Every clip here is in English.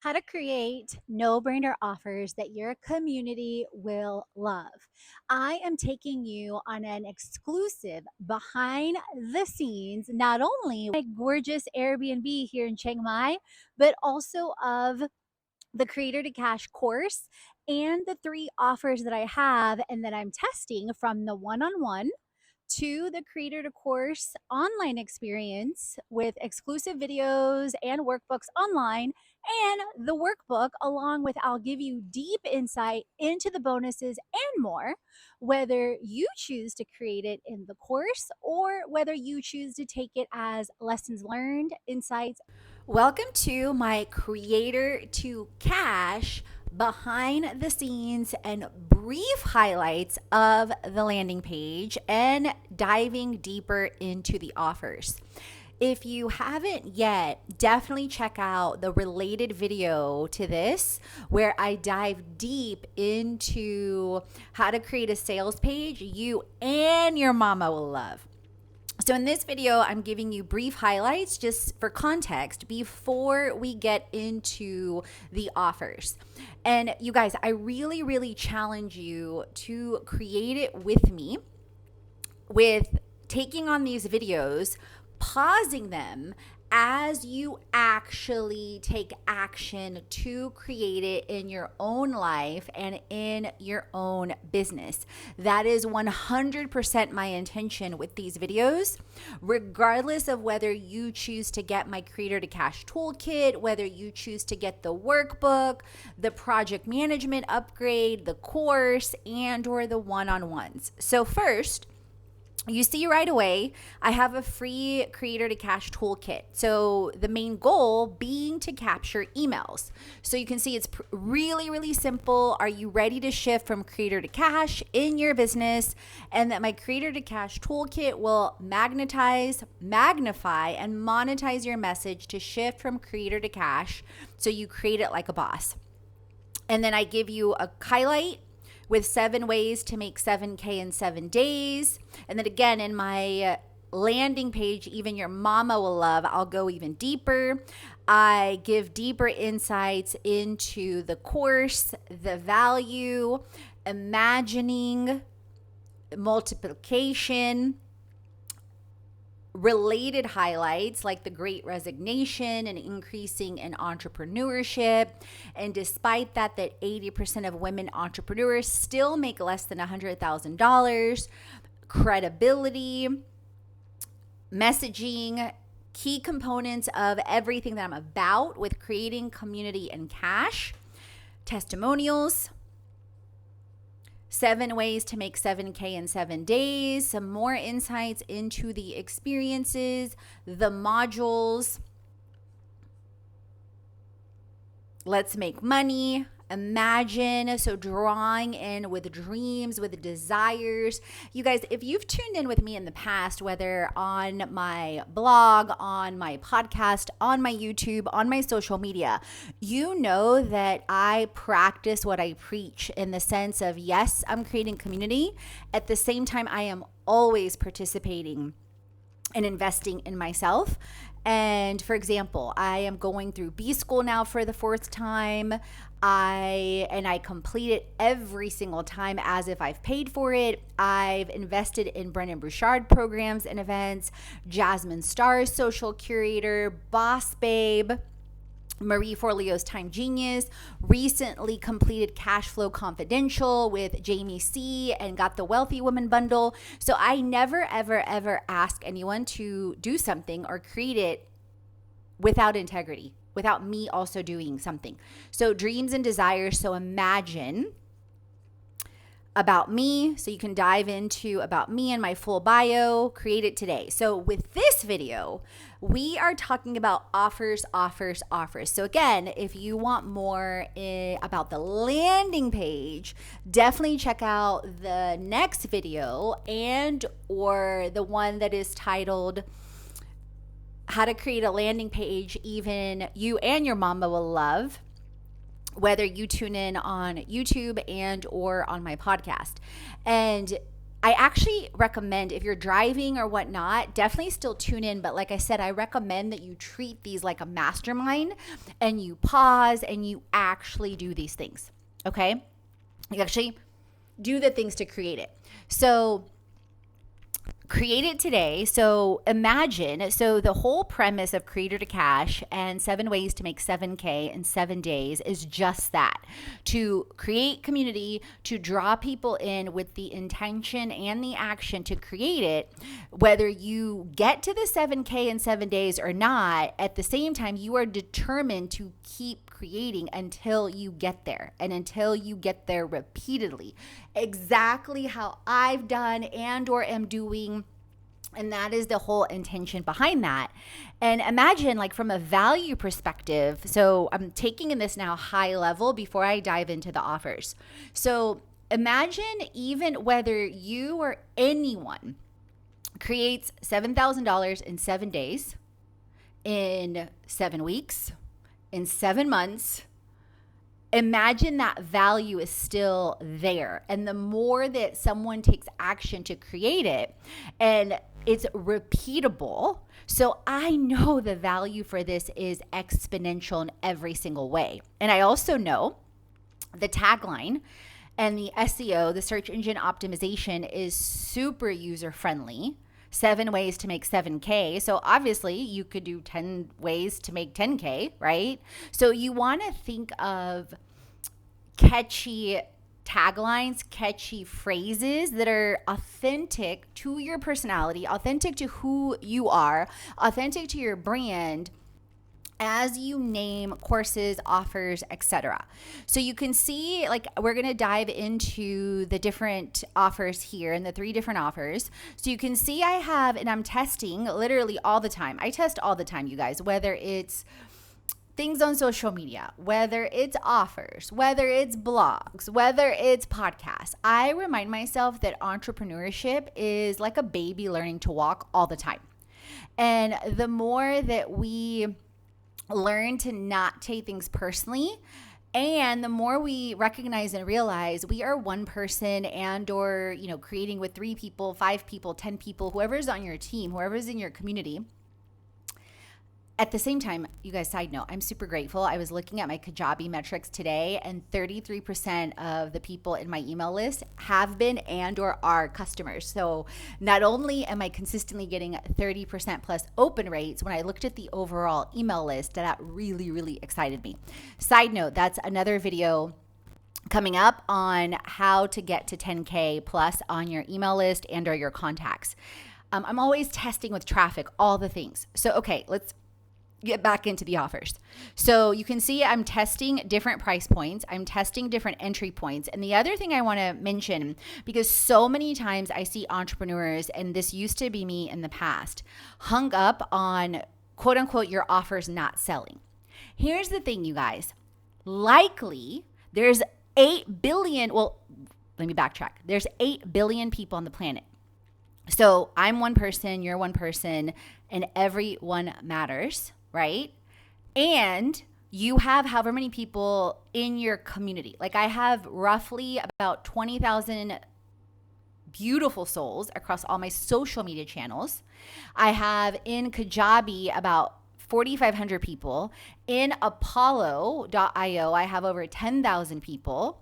How to create no-brainer offers that your community will love. I am taking you on an exclusive behind the scenes, not only my gorgeous Airbnb here in Chiang Mai, but also of the Creator to Cash course and the three offers that I have and that I'm testing, from the one-on-one to the Creator to Course online experience with exclusive videos and workbooks online, and the workbook, along with I'll give you deep insight into the bonuses and more, whether you choose to create it in the course or whether you choose to take it as lessons learned, insights. Welcome to my Creator to Cash behind the scenes and brief highlights of the landing page and diving deeper into the offers. If you haven't yet, definitely check out the related video to this where I dive deep into how to create a sales page you and your mama will love. So in this video, I'm giving you brief highlights just for context before we get into the offers. And you guys, I really challenge you to create it with me, with taking on these videos, pausing them as you actually take action to create it in your own life and in your own business. That is 100% my intention with these videos, regardless of whether you choose to get my Creator to Cash toolkit, whether you choose to get the workbook, the project management upgrade, the course, and or the one-on-ones. So first, you see right away, I have a free Creator to Cash toolkit. So the main goal being to capture emails. So you can see it's really simple. Are you ready to shift from Creator to Cash in your business? And that my Creator to Cash toolkit will magnetize, magnify, and monetize your message to shift from Creator to Cash so you create it like a boss. And then I give you a highlight with 7 ways to make 7K in 7 days. And then again, in my landing page, even your mama will love, I'll go even deeper. I give deeper insights into the course, the value, imagining multiplication, related highlights like the Great Resignation and increasing in entrepreneurship. And despite that 80% of women entrepreneurs still make less than $100,000, credibility, messaging, key components of everything that I'm about with creating community and cash, testimonials, 7 ways to make 7K in 7 days, some more insights into the experiences, the modules, let's make money, imagine, so drawing in with dreams, with desires. You guys, if you've tuned in with me in the past, whether on my blog, on my podcast, on my YouTube, on my social media, you know that I practice what I preach, in the sense of, yes, I'm creating community. At the same time, I am always participating and investing in myself. And for example, I am going through B school now for the 4th time. I complete it every single time as if I've paid for it. I've invested in Brennan Bouchard programs and events, Jasmine Starr's social curator, Boss Babe, Marie Forleo's Time Genius, recently completed Cash Flow Confidential with Jamie C, and got the Wealthy Woman bundle. So I never, ever ask anyone to do something or create it without integrity, without me also doing something. So dreams and desires. So imagine about me, so you can dive into about me and my full bio, create it today. So with this video, we are talking about offers. So again, if you want more about the landing page, definitely check out the next video and or the one that is titled How to Create a Landing Page Even You and Your Mama Will Love, whether you tune in on YouTube and or on my podcast. And I actually recommend, if you're driving or whatnot, definitely still tune in. But like I said, I recommend that you treat these like a mastermind and you pause and you actually do these things. Okay? You actually do the things to create it. So create it today. So imagine, so the whole premise of Creator to Cash and 7 ways to make 7K in 7 days is just that, to create community, to draw people in with the intention and the action to create it. Whether you get to the 7K in 7 days or not, at the same time, you are determined to keep creating until you get there, and until you get there repeatedly, exactly how I've done and or am doing. And that is the whole intention behind that. And imagine, like, from a value perspective, so I'm taking in this now high level before I dive into the offers. So imagine, even whether you or anyone creates $7,000 in 7 days, in 7 weeks, in 7 months, imagine that value is still there. And the more that someone takes action to create it, and it's repeatable, so I know the value for this is exponential in every single way. And I also know the tagline and the SEO, the search engine optimization, is super user friendly. 7 ways to make 7K. So obviously you could do 10 ways to make 10K, right? So you want to think of catchy taglines, catchy phrases that are authentic to your personality, authentic to who you are, authentic to your brand, as you name courses, offers, etc. So you can see, like, we're going to dive into the different offers here and the 3 different offers. So you can see I have, and I'm testing literally all the time. I test all the time, you guys, whether it's things on social media, whether it's offers, whether it's blogs, whether it's podcasts. I remind myself that entrepreneurship is like a baby learning to walk all the time. And the more that we learn to not take things personally, and the more we recognize and realize we are one person, and or, you know, creating with 3 people, 5 people, 10 people, whoever's on your team, whoever's in your community. At the same time, you guys, side note, I'm super grateful. I was looking at my Kajabi metrics today, and 33% of the people in my email list have been and or are customers. So not only am I consistently getting 30% plus open rates, when I looked at the overall email list, that really, really excited me. Side note, that's another video coming up on how to get to 10K plus on your email list and or your contacts. I'm always testing with traffic, all the things. So, okay, let's get back into the offers. So you can see I'm testing different price points. I'm testing different entry points. And the other thing I want to mention, because so many times I see entrepreneurs, and this used to be me in the past, hung up on quote unquote your offers not selling. Here's the thing, you guys. Likely there's 8 billion, well, let me backtrack. There's 8 billion people on the planet. So I'm one person, you're one person, and everyone matters, right? And you have however many people in your community. Like, I have roughly about 20,000 beautiful souls across all my social media channels. I have in Kajabi about 4,500 people. In Apollo.io, I have over 10,000 people.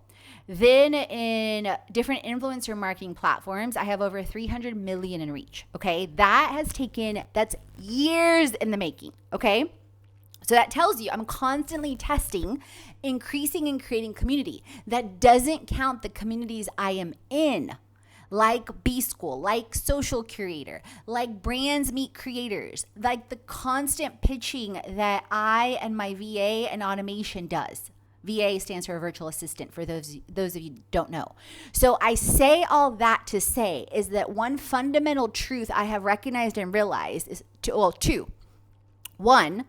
Then in different influencer marketing platforms, I have over 300 million in reach. Okay. That's years in the making. Okay. So that tells you I'm constantly testing, increasing, and creating community. That doesn't count the communities I am in, like B School, like Social Curator, like Brands Meet Creators, like the constant pitching that I and my VA and automation does. VA stands for virtual assistant, for those of you who don't know. So I say all that to say is that one fundamental truth I have recognized and realized is two. One,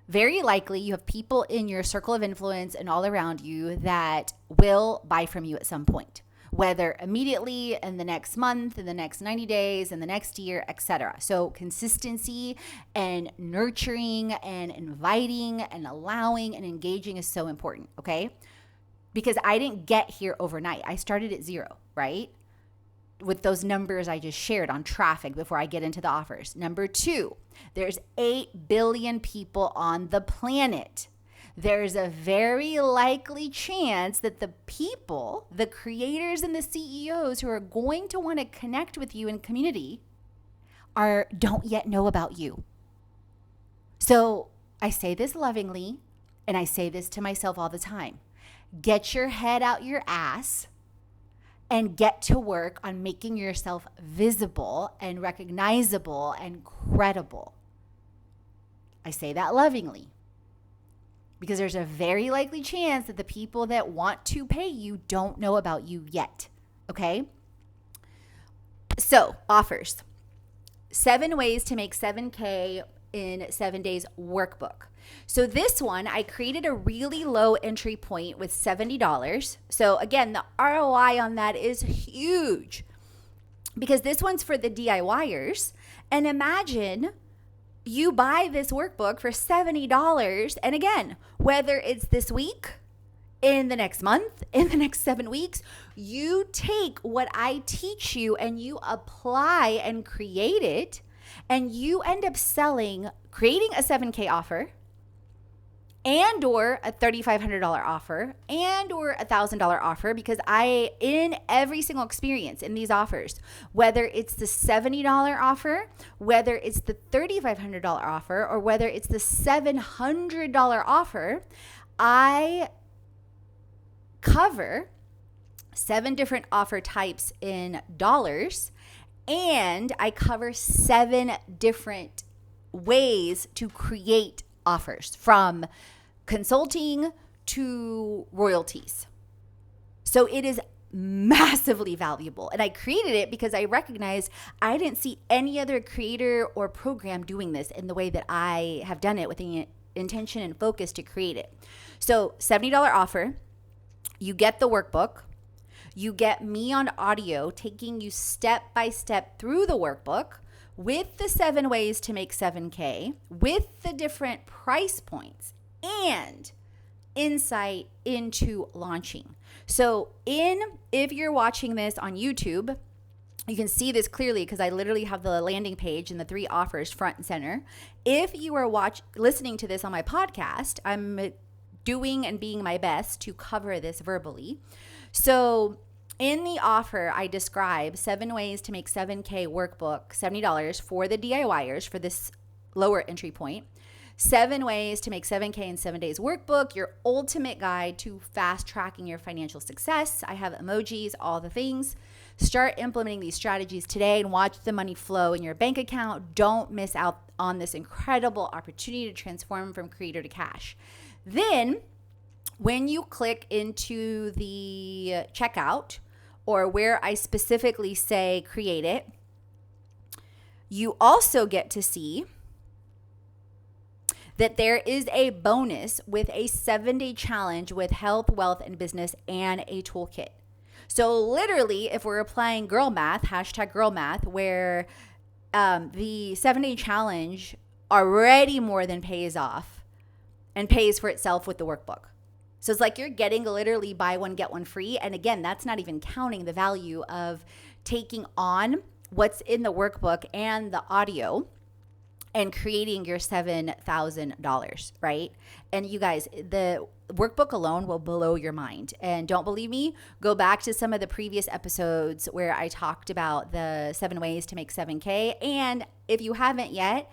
very likely you have people in your circle of influence and all around you that will buy from you at some point, whether immediately, in the next month, in the next 90 days, in the next year, etc. So consistency and nurturing and inviting and allowing and engaging is so important, okay? Because I didn't get here overnight. I started at 0, right? with those numbers I just shared on traffic before I get into the offers. Number 2, there's 8 billion people on the planet. There's a very likely chance that the people, the creators and the CEOs who are going to want to connect with you in community don't yet know about you. So I say this lovingly, and I say this to myself all the time. Get your head out your ass and get to work on making yourself visible and recognizable and credible. I say that lovingly because there's a very likely chance that the people that want to pay you don't know about you yet, okay? So, offers. 7 ways to make 7K in 7 days workbook. So this one, I created a really low entry point with $70. So again, the ROI on that is huge because this one's for the DIYers. And imagine you buy this workbook for $70. And again, whether it's this week, in the next month, in the next 7 weeks, you take what I teach you and you apply and create it, and you end up creating a 7K offer and or a $3,500 offer and or a $1,000 offer, because in every single experience in these offers, whether it's the $70 offer, whether it's the $3,500 offer, or whether it's the $700 offer, I cover 7 different offer types in dollars, and I cover 7 different ways to create offers, from consulting to royalties. So it is massively valuable. And I created it because I recognized I didn't see any other creator or program doing this in the way that I have done it, with the intention and focus to create it. So $70 offer, you get the workbook, you get me on audio taking you step by step through the workbook with the 7 ways to make 7K, with the different price points and insight into launching. So if you're watching this on YouTube, you can see this clearly because I literally have the landing page and the 3 offers front and center. If you are listening to this on my podcast, I'm doing and being my best to cover this verbally. So in the offer, I describe 7 ways to make 7K workbook, $70 for the DIYers for this lower entry point. 7 ways to make 7K in 7 days workbook, your ultimate guide to fast tracking your financial success. I have emojis, all the things. Start implementing these strategies today and watch the money flow in your bank account. Don't miss out on this incredible opportunity to transform from creator to cash. Then, when you click into the checkout, or where I specifically say create it, you also get to see that there is a bonus with a 7-day challenge with health, wealth, and business, and a toolkit. So literally, if we're applying girl math, #girl math, where the 7-day challenge already more than pays off and pays for itself with the workbook. So it's like you're getting literally buy one, get one free. And again, that's not even counting the value of taking on what's in the workbook and the audio and creating your $7,000, right? And you guys, the workbook alone will blow your mind. And don't believe me? Go back to some of the previous episodes where I talked about the 7 ways to make 7K. And if you haven't yet,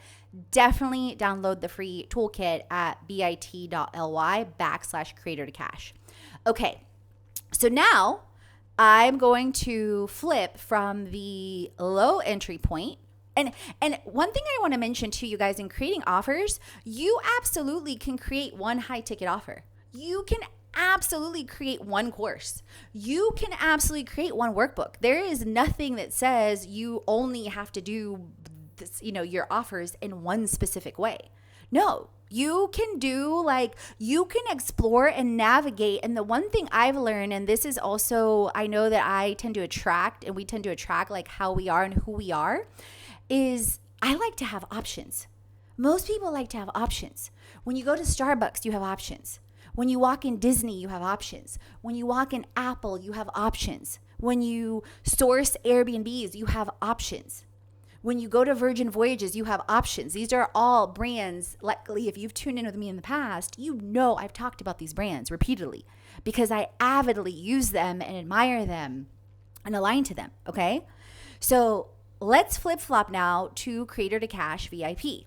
definitely download the free toolkit at bit.ly/creator to cash. Okay, so now I'm going to flip from the low entry point. And one thing I want to mention to you guys, in creating offers, you absolutely can create one high ticket offer. You can absolutely create one course. You can absolutely create one workbook. There is nothing that says you only have to do this, your offers in one specific way. No, you can you can explore and navigate. And the one thing I've learned, and this is also, I know that I tend to attract, and we tend to attract like how we are and who we are, is I like to have options. Most people like to have options. When you go to Starbucks, you have options. When you walk in Disney, you have options. When you walk in Apple, you have options. When you source Airbnbs, you have options. When you go to Virgin Voyages, you have options. These are all brands. Luckily, if you've tuned in with me in the past, you know I've talked about these brands repeatedly because I avidly use them and admire them and align to them, okay? So let's flip flop now to Creator to Cash VIP.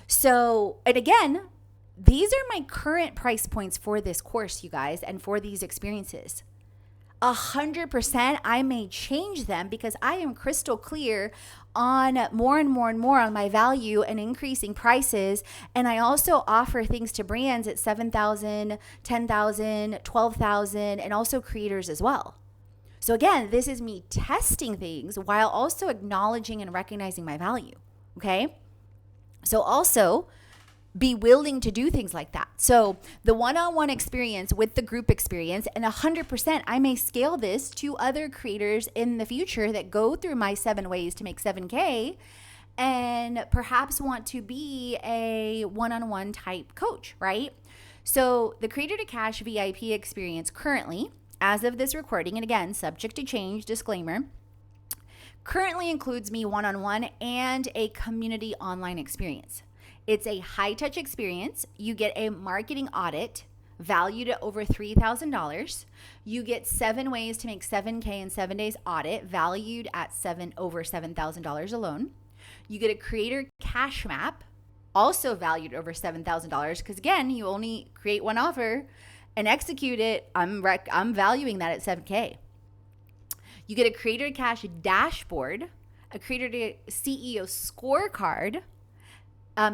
So, and again, these are my current price points for this course, you guys, and for these experiences. 100%, I may change them because I am crystal clear on more and more and more on my value and increasing prices. And I also offer things to brands at $7,000, $10,000, $12,000, and also creators as well. So again, this is me testing things while also acknowledging and recognizing my value. Okay. So also, be willing to do things like that. So the one-on-one experience with the group experience, and 100%, I may scale this to other creators in the future that go through my 7 ways to make 7K and perhaps want to be a one-on-one type coach, right? So the Creator to Cash VIP experience currently, as of this recording, and again, subject to change, disclaimer, currently includes me one-on-one and a community online experience. It's a high-touch experience. You get a marketing audit valued at over $3,000. You get 7 ways to make 7K in 7 days audit valued at over $7,000 alone. You get a creator cash map, also valued over $7,000 because again, you only create one offer and execute it. I'm valuing that at 7K. You get a creator cash dashboard, a creator to CEO scorecard.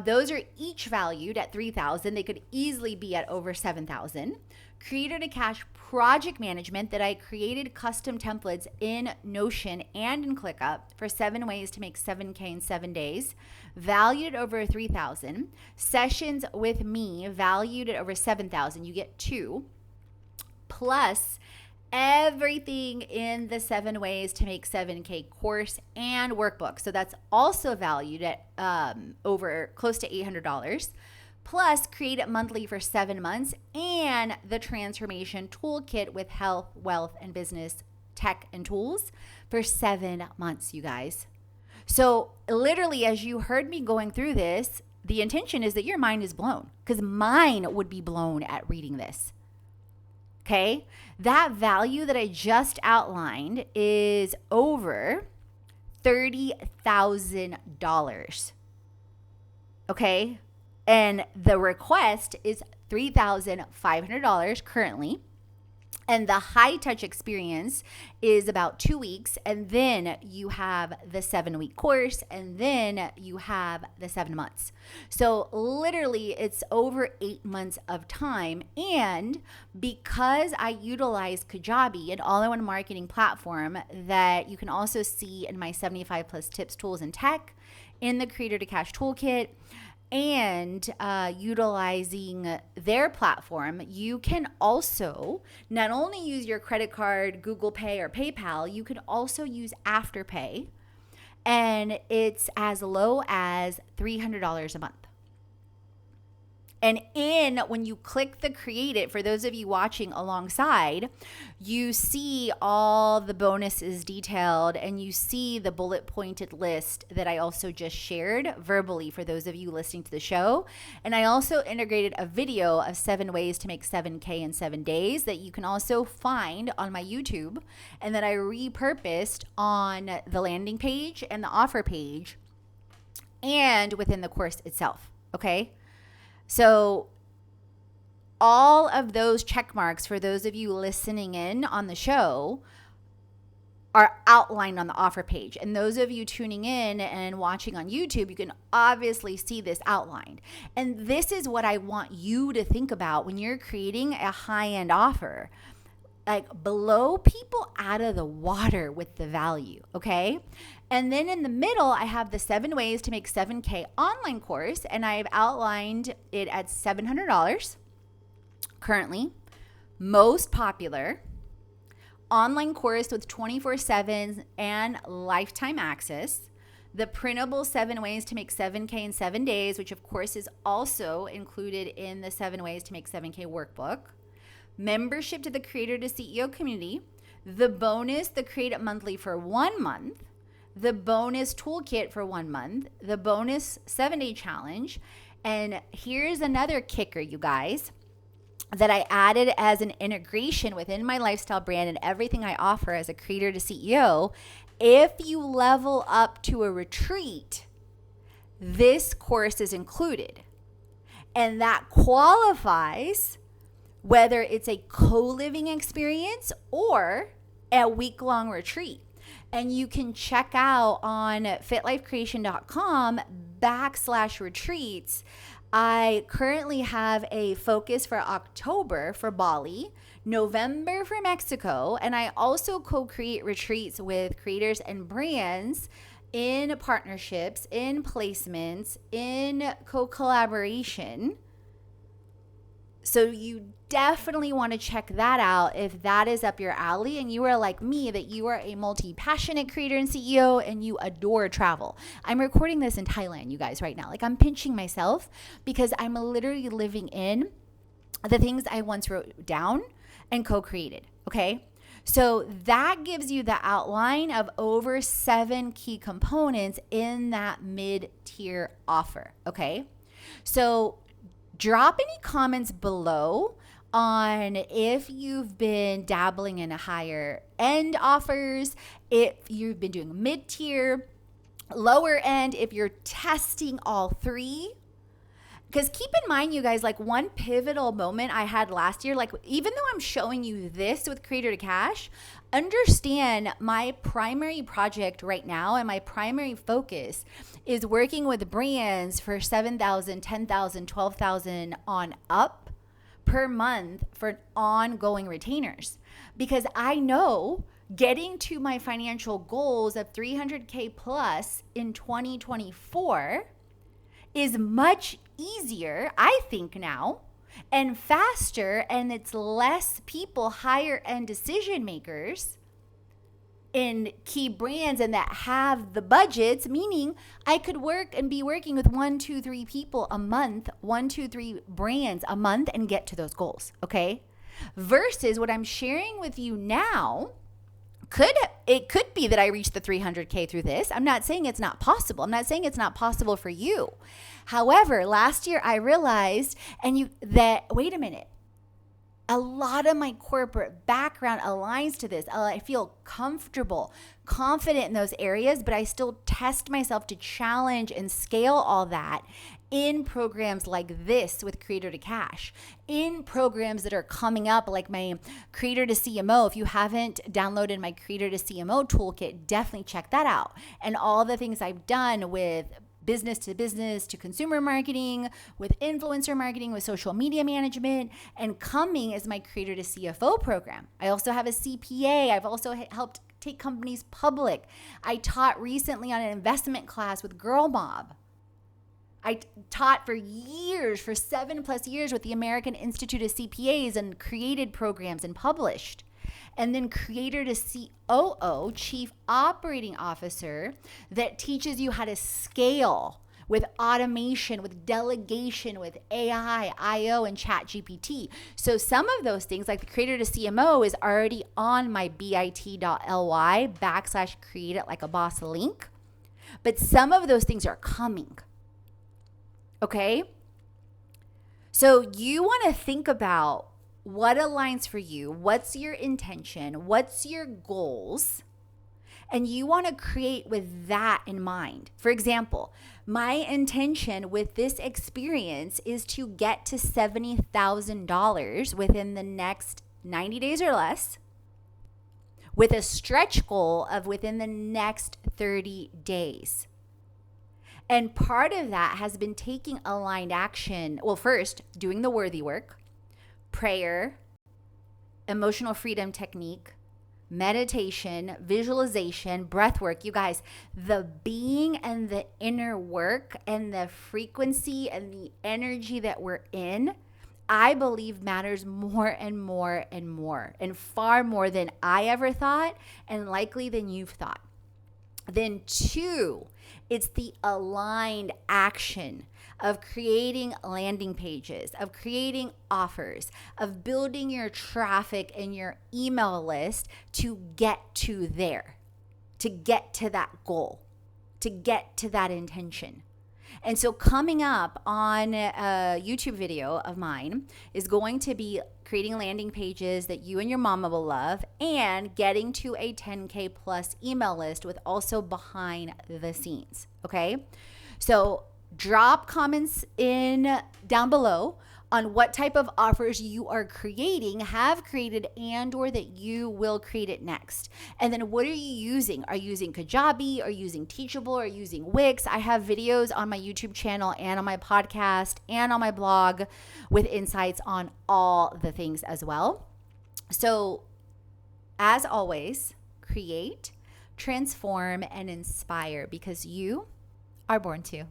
Those are each valued at $3,000. They could easily be at over $7,000. Creator to Cash project management that I created custom templates in Notion and in ClickUp for 7 ways to make 7K in 7 days, valued at over $3,000. Sessions with me valued at over $7,000. You get 2, plus everything in the 7 ways to make 7K course and workbook. So that's also valued at over close to $800. Plus create it monthly for 7 months and the transformation toolkit with health, wealth, and business tech and tools for 7 months, you guys. So literally, as you heard me going through this, the intention is that your mind is blown because mine would be blown at reading this. Okay, that value that I just outlined is over $30,000. Okay, and the request is $3,500 currently. And the high touch experience is about 2 weeks. And then you have the 7-week course. And then you have the 7 months. So literally it's over 8 months of time. And because I utilize Kajabi, an all-in-one marketing platform that you can also see in my 75 plus tips, tools, and tech in the Creator to Cash Toolkit, and utilizing their platform, you can also not only use your credit card, Google Pay, or PayPal, you can also use Afterpay, and it's as low as $300 a month. And when you click the create it, for those of you watching alongside, you see all the bonuses detailed and you see the bullet pointed list that I also just shared verbally for those of you listening to the show. And I also integrated a video of 7 ways to make 7K in 7 days that you can also find on my YouTube and that I repurposed on the landing page and the offer page and within the course itself. Okay. So all of those check marks for those of you listening in on the show are outlined on the offer page. And those of you tuning in and watching on YouTube, you can obviously see this outlined. And this is what I want you to think about when you're creating a high-end offer. Like, blow people out of the water with the value, okay? And then in the middle, I have the 7 ways to make 7K online course, and I've outlined it at $700 currently. Most popular online course with 24/7 and lifetime access. The printable 7 ways to make 7K in 7 days, which of course is also included in the 7 ways to make 7K workbook. Membership to the Creator to CEO community the bonus, the Create It Monthly for 1 month, the bonus toolkit for 1 month, the bonus 7-day challenge. And here's another kicker, you guys, that I added as an integration within my lifestyle brand and everything I offer as a creator to CEO. If you level up to a retreat, this course is included. And that qualifies whether it's a co-living experience or a week-long retreat. And you can check out on fitlifecreation.com/retreats. I currently have a focus for October for Bali, November for Mexico, and I also co-create retreats with creators and brands in partnerships, in placements, in co-collaboration. So you definitely want to check that out if that is up your alley and you are like me, that you are a multi-passionate creator and CEO and you adore travel. I'm recording this in Thailand, you guys, right now. Like, I'm pinching myself because I'm literally living in the things I once wrote down and co-created, okay? So that gives you the outline of over 7 key components in that mid-tier offer, okay? So drop any comments below on if you've been dabbling in a higher end offers, if you've been doing mid-tier, lower end, if you're testing all 3. Because keep in mind, you guys, like, one pivotal moment I had last year, like, even though I'm showing you this with Creator to Cash, understand my primary project right now and my primary focus is working with brands for $7,000, $10,000, $12,000 on up per month for ongoing retainers. Because I know getting to my financial goals of $300K plus in 2024 is much easier, I think now, and faster, and it's less people, higher end decision makers in key brands and that have the budgets, meaning I could work and be working with 1, 2, 3 people a month, 1, 2, 3 brands a month and get to those goals, okay? Versus what I'm sharing with you now, it could be that I reach the 300K through this. I'm not saying it's not possible. I'm not saying it's not possible for you. However, last year I realized that wait a minute. A lot of my corporate background aligns to this. I feel comfortable, confident in those areas, but I still test myself to challenge and scale all that in programs like this with Creator to Cash, in programs that are coming up like my Creator to CMO. If you haven't downloaded my Creator to CMO toolkit, definitely check that out. And all the things I've done with business to consumer marketing, with influencer marketing, with social media management, and coming is my Creator to CFO program. I also have a CPA. I've also helped take companies public. I taught recently on an investment class with Girl Mob. I taught for 7+ years with the American Institute of CPAs and created programs and published. And then Creator to COO, Chief Operating Officer, that teaches you how to scale with automation, with delegation, with AI, IO, and ChatGPT. So some of those things, like the Creator to CMO, is already on my bit.ly/create it like a boss link. But some of those things are coming. Okay? So you want to think about what aligns for you, what's your intention, what's your goals, and you want to create with that in mind. For example, my intention with this experience is to get to $70,000 within the next 90 days or less, with a stretch goal of within the next 30 days. And part of that has been taking aligned action. Well, first, doing the worthy work, prayer, emotional freedom technique, meditation, visualization, breath work. You guys, the being and the inner work and the frequency and the energy that we're in, I believe matters more and more and more, and far more than I ever thought, and likely than you've thought. Then two, it's the aligned action of creating landing pages, of creating offers, of building your traffic and your email list to get to there, to get to that goal, to get to that intention. And so coming up on a YouTube video of mine is going to be creating landing pages that you and your mama will love and getting to a 10K plus email list with also behind the scenes. Okay. So drop comments in down below on what type of offers you are creating, have created, and or that you will create it next. And then what are you using? Are you using Kajabi? Are you using Teachable? Are you using Wix? I have videos on my YouTube channel and on my podcast and on my blog with insights on all the things as well. So as always, create, transform, and inspire because you are born to.